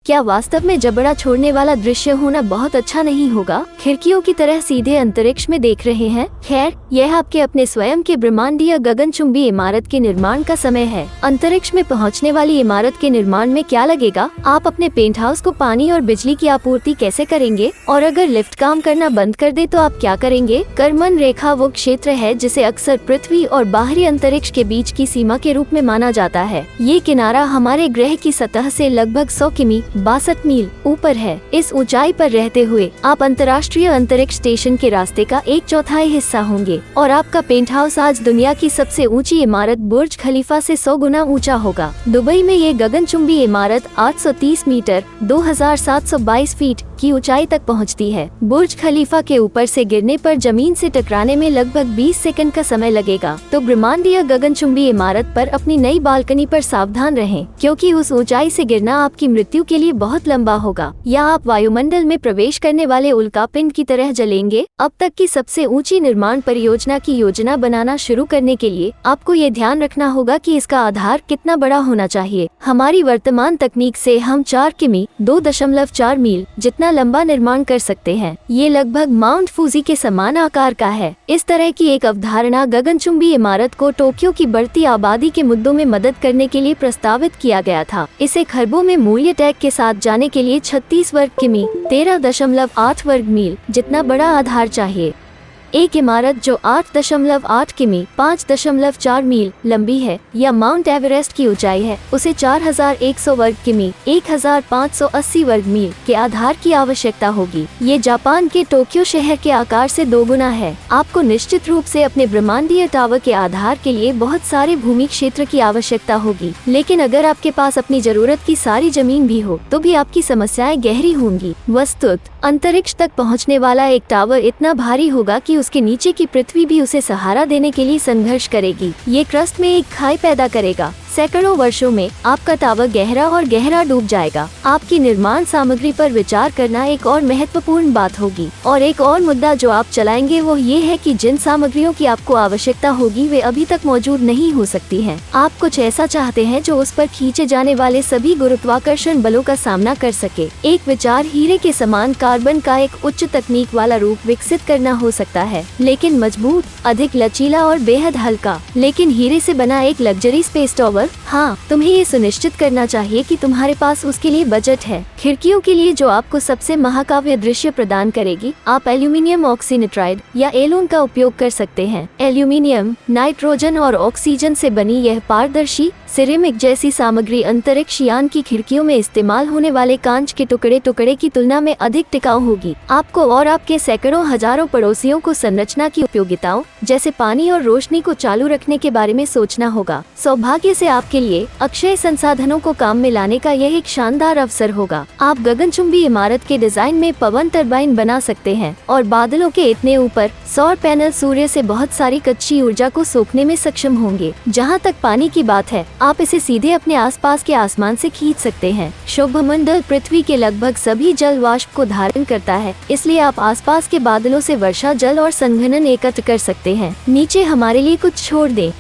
क्या वास्तव में जबड़ा छोड़ने वाला दृश्य होना बहुत अच्छा नहीं होगा? खिड़कियों की तरह सीधे अंतरिक्ष में देख रहे हैं। खैर, यह आपके अपने स्वयं के ब्रह्मांडीय गगनचुंबी इमारत के निर्माण का समय है। अंतरिक्ष में पहुंचने वाली इमारत के निर्माण में क्या लगेगा? आप अपने पेंट हाउस को पानी और बिजली की आपूर्ति कैसे करेंगे? और अगर लिफ्ट काम करना बंद कर दे तो आप क्या करेंगे? कर्मन रेखा वो क्षेत्र है जिसे अक्सर पृथ्वी और बाहरी अंतरिक्ष के बीच की सीमा के रूप में माना जाता है। ये किनारा हमारे ग्रह की सतह से लगभग 100 किमी 62 मील ऊपर है। इस ऊंचाई पर रहते हुए आप अंतर्राष्ट्रीय अंतरिक्ष स्टेशन के रास्ते का 1/4 हिस्सा होंगे और आपका पेंट हाउस आज दुनिया की सबसे ऊंची इमारत बुर्ज खलीफा से 100 गुना ऊंचा होगा। दुबई में ये गगनचुंबी इमारत 830 मीटर 2722 फीट की ऊंचाई तक पहुंचती है। बुर्ज खलीफा के ऊपर से गिरने पर जमीन से टकराने में लगभग 20 सेकंड का समय लगेगा। तो ब्रह्मांडीय गगनचुंबी इमारत पर अपनी नई बालकनी पर सावधान रहें, क्योंकि उस ऊंचाई से गिरना आपकी मृत्यु के लिए बहुत लंबा होगा, या आप वायुमंडल में प्रवेश करने वाले उल्कापिंड की तरह जलेंगे। अब तक की सबसे ऊंची निर्माण परियोजना की योजना बनाना शुरू करने के लिए आपको ये ध्यान रखना होगा कि इसका आधार कितना बड़ा होना चाहिए। हमारी वर्तमान तकनीक से हम 4 किमी 2.4 मील जितना लंबा निर्माण कर सकते हैं। ये लगभग माउंट फूजी के समान आकार का है। इस तरह की एक अवधारणा गगनचुंबी इमारत को टोक्यो की बढ़ती आबादी के मुद्दों में मदद करने के लिए प्रस्तावित किया गया था। इसे खरबों में मूल्य टैग के साथ जाने के लिए 36 वर्ग किमी 13.8 वर्ग मील जितना बड़ा आधार चाहिए। एक इमारत जो 8.8 किमी 5.4 मील लंबी है या माउंट एवरेस्ट की ऊंचाई है, उसे 4100 वर्ग किमी 1580 वर्ग मील के आधार की आवश्यकता होगी। ये जापान के टोक्यो शहर के आकार से 2 गुना है। आपको निश्चित रूप से अपने ब्रह्मांडीय टावर के आधार के लिए बहुत सारे भूमि क्षेत्र की आवश्यकता होगी, लेकिन अगर आपके पास अपनी जरूरत की सारी जमीन भी हो तो भी आपकी समस्याएं गहरी होंगी। वस्तुतः अंतरिक्ष तक पहुंचने वाला एक टावर इतना भारी होगा कि उसके नीचे की पृथ्वी भी उसे सहारा देने के लिए संघर्ष करेगी। ये क्रस्ट में एक खाई पैदा करेगा। सैकड़ों वर्षों में आपका टावर गहरा और गहरा डूब जाएगा। आपकी निर्माण सामग्री पर विचार करना एक और महत्वपूर्ण बात होगी। और एक और मुद्दा जो आप चलाएंगे वो ये है कि जिन सामग्रियों की आपको आवश्यकता होगी वे अभी तक मौजूद नहीं हो सकती हैं। आप कुछ ऐसा चाहते हैं जो उस पर खींचे जाने वाले सभी गुरुत्वाकर्षण बलों का सामना कर सके। एक विचार हीरे के समान कार्बन का एक उच्च तकनीक वाला रूप विकसित करना हो सकता है, लेकिन मजबूत, अधिक लचीला और बेहद हल्का। लेकिन हीरे से बना एक लग्जरी स्पेस टावर, हाँ, तुम्हें ये सुनिश्चित करना चाहिए कि तुम्हारे पास उसके लिए बजट है। खिड़कियों के लिए जो आपको सबसे महाकाव्य दृश्य प्रदान करेगी, आप एल्यूमिनियम ऑक्सीनिट्राइड या एलून का उपयोग कर सकते हैं। एल्यूमिनियम, नाइट्रोजन और ऑक्सीजन से बनी यह पारदर्शी सिरेमिक जैसी सामग्री अंतरिक्ष यान की खिड़कियों में इस्तेमाल होने वाले कांच के टुकड़े की तुलना में अधिक टिकाऊ होगी। आपको और आपके सैकड़ों हजारों पड़ोसियों को संरचना की उपयोगिताओं जैसे पानी और रोशनी को चालू रखने के बारे में सोचना होगा। सौभाग्य से आपके लिए अक्षय संसाधनों को काम में लाने का यह एक शानदार अवसर होगा। आप गगनचुंबी इमारत के डिजाइन में पवन टरबाइन बना सकते हैं और बादलों के इतने ऊपर सौर पैनल सूर्य से बहुत सारी कच्ची ऊर्जा को सोखने में सक्षम होंगे। जहाँ तक पानी की बात है, आप इसे सीधे अपने आसपास के आसमान से खींच सकते हैं। शुभमंडल पृथ्वी के लगभग सभी जल वाष्प को धारण करता है, इसलिए आप आसपास के बादलों से वर्षा जल और संघनन एकत्र कर सकते हैं। नीचे हमारे लिए कुछ छोड़ दें।